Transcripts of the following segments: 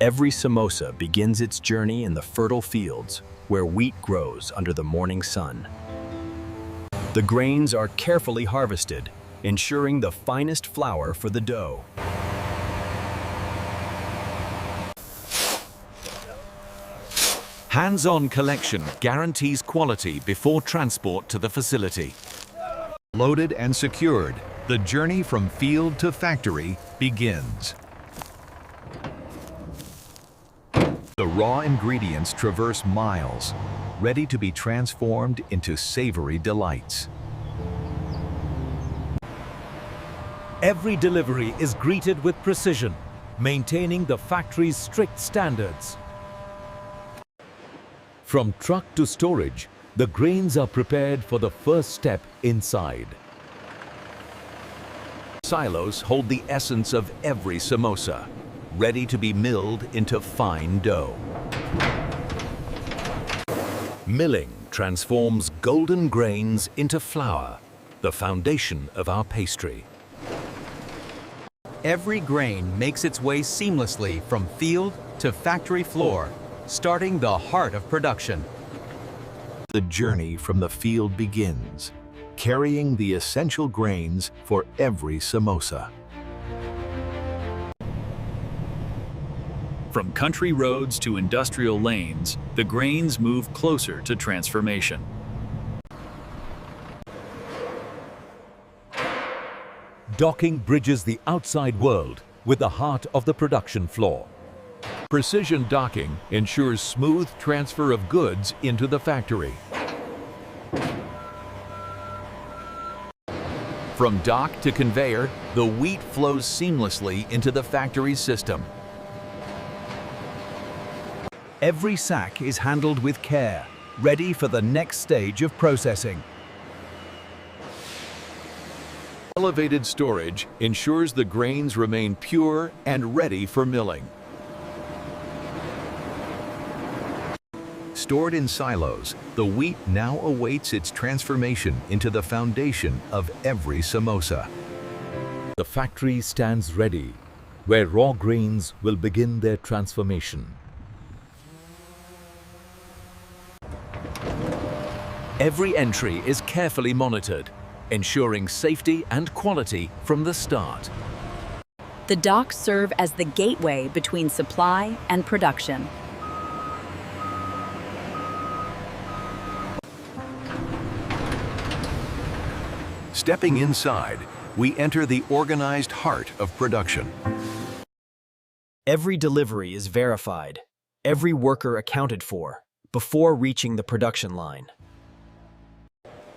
Every samosa begins its journey in the fertile fields where wheat grows under the morning sun. The grains are carefully harvested, ensuring the finest flour for the dough. Hands-on collection guarantees quality before transport to the facility. Loaded and secured, the journey from field to factory begins. The raw ingredients traverse miles, ready to be transformed into savory delights. Every delivery is greeted with precision, maintaining the factory's strict standards. From truck to storage, the grains are prepared for the first step inside. Silos hold the essence of every samosa, ready to be milled into fine dough. Milling transforms golden grains into flour, the foundation of our pastry. Every grain makes its way seamlessly from field to factory floor, starting the heart of production. The journey from the field begins, carrying the essential grains for every samosa. From country roads to industrial lanes, the grains move closer to transformation. Docking bridges the outside world with the heart of the production floor. Precision docking ensures smooth transfer of goods into the factory. From dock to conveyor, the wheat flows seamlessly into the factory's system. Every sack is handled with care, ready for the next stage of processing. Elevated storage ensures the grains remain pure and ready for milling. Stored in silos, the wheat now awaits its transformation into the foundation of every samosa. The factory stands ready, where raw grains will begin their transformation. Every entry is carefully monitored, ensuring safety and quality from the start. The docks serve as the gateway between supply and production. Stepping inside, we enter the organized heart of production. Every delivery is verified, every worker accounted for, before reaching the production line.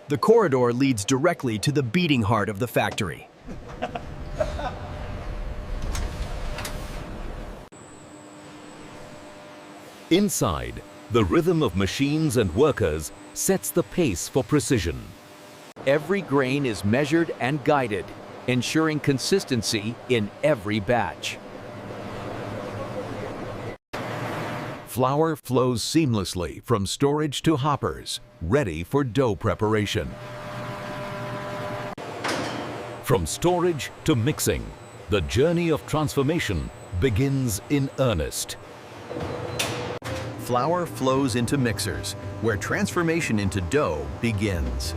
The corridor leads directly to the beating heart of the factory. Inside, the rhythm of machines and workers sets the pace for precision. Every grain is measured and guided, ensuring consistency in every batch. Flour flows seamlessly from storage to hoppers, ready for dough preparation. From storage to mixing, the journey of transformation begins in earnest. Flour flows into mixers, where transformation into dough begins.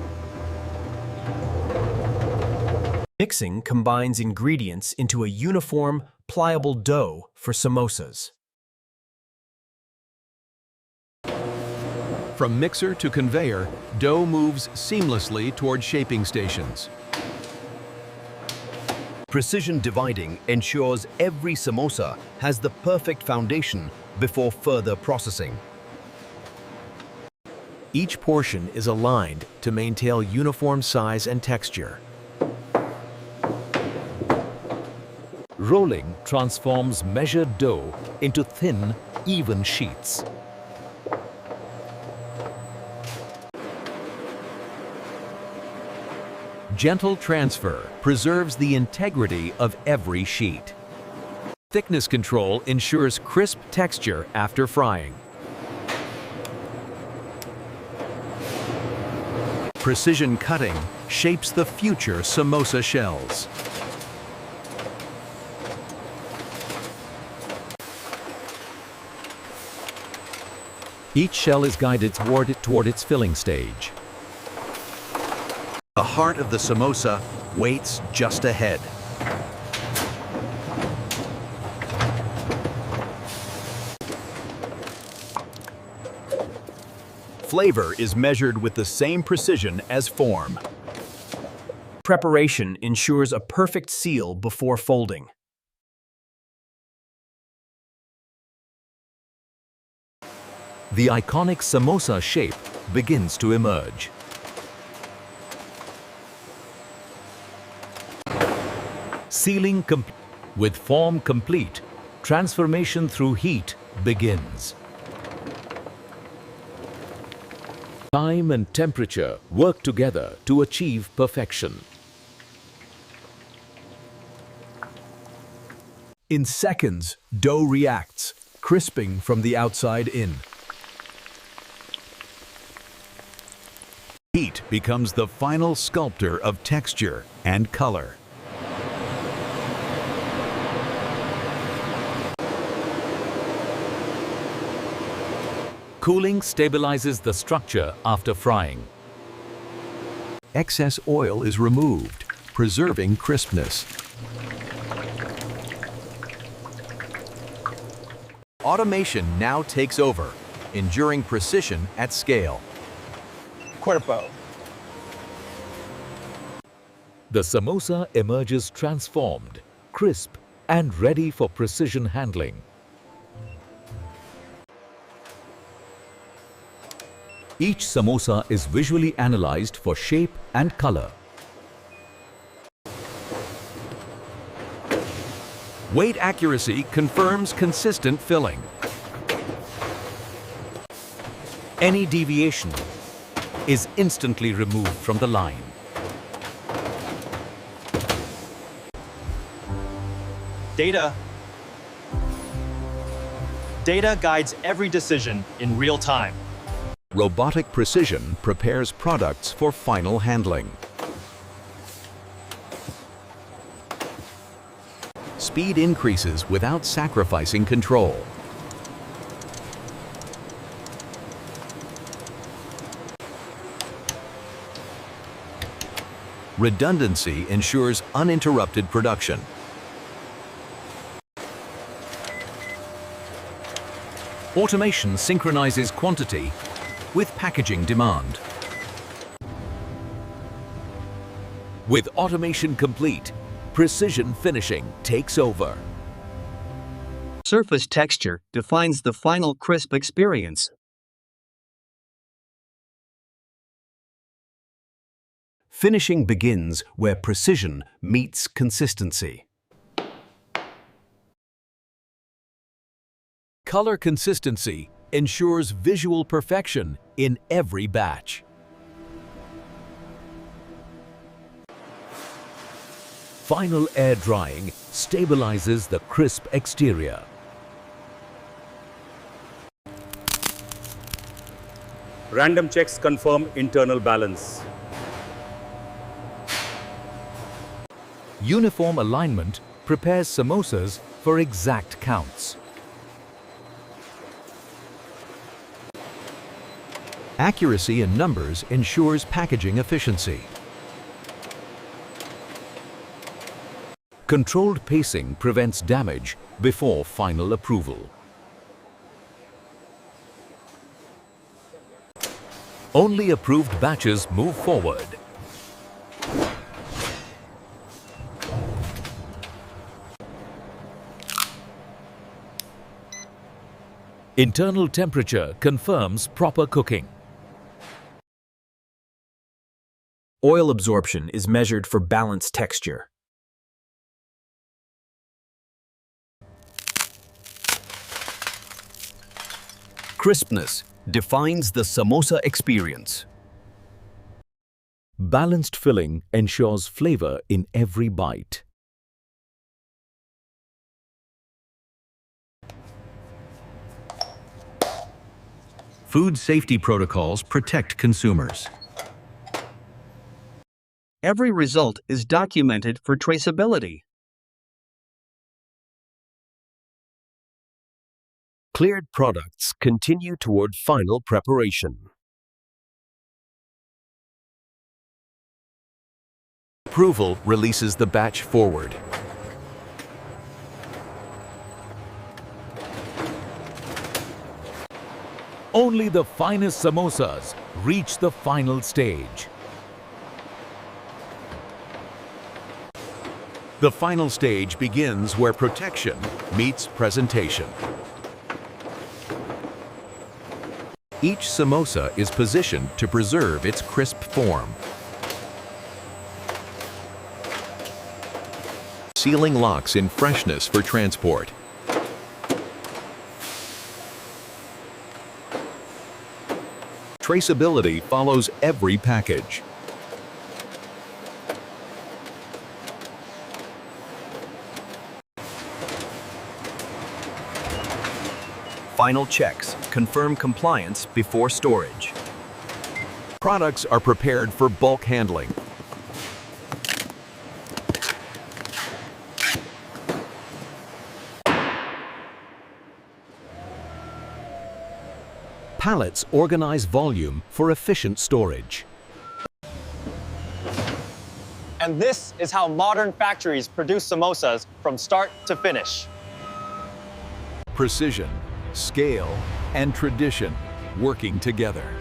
Mixing combines ingredients into a uniform, pliable dough for samosas. From mixer to conveyor, dough moves seamlessly toward shaping stations. Precision dividing ensures every samosa has the perfect foundation before further processing. Each portion is aligned to maintain uniform size and texture. Rolling transforms measured dough into thin, even sheets. Gentle transfer preserves the integrity of every sheet. Thickness control ensures crisp texture after frying. Precision cutting shapes the future samosa shells. Each shell is guided toward its filling stage. The heart of the samosa waits just ahead. Flavor is measured with the same precision as form. Preparation ensures a perfect seal before folding. The iconic samosa shape begins to emerge. Sealing with form complete, transformation through heat begins. Time and temperature work together to achieve perfection. In seconds, dough reacts, crisping from the outside in. Heat becomes the final sculptor of texture and color. Cooling stabilizes the structure after frying. Excess oil is removed, preserving crispness. Automation now takes over, ensuring precision at scale. The samosa emerges transformed, crisp, and ready for precision handling. Each samosa is visually analyzed for shape and color. Weight accuracy confirms consistent filling. Any deviation is instantly removed from the line. Data guides every decision in real time. Robotic precision prepares products for final handling. Speed increases without sacrificing control. Redundancy ensures uninterrupted production. Automation synchronizes quantity with packaging demand. With automation complete, precision finishing takes over. Surface texture defines the final crisp experience. Finishing begins where precision meets consistency. Color consistency ensures visual perfection in every batch. Final air drying stabilizes the crisp exterior. Random checks confirm internal balance. Uniform alignment prepares samosas for exact counts. Accuracy in numbers ensures packaging efficiency. Controlled pacing prevents damage before final approval. Only approved batches move forward. Internal temperature confirms proper cooking. Oil absorption is measured for balanced texture. Crispness defines the samosa experience. Balanced filling ensures flavor in every bite. Food safety protocols protect consumers. Every result is documented for traceability. Cleared products continue toward final preparation. Approval releases the batch forward. Only the finest samosas reach the final stage. The final stage begins where protection meets presentation. Each samosa is positioned to preserve its crisp form. Sealing locks in freshness for transport. Traceability follows every package. Final checks confirm compliance before storage. Products are prepared for bulk handling. Pallets organize volume for efficient storage. And this is how modern factories produce samosas from start to finish. Precision, scale, and tradition working together.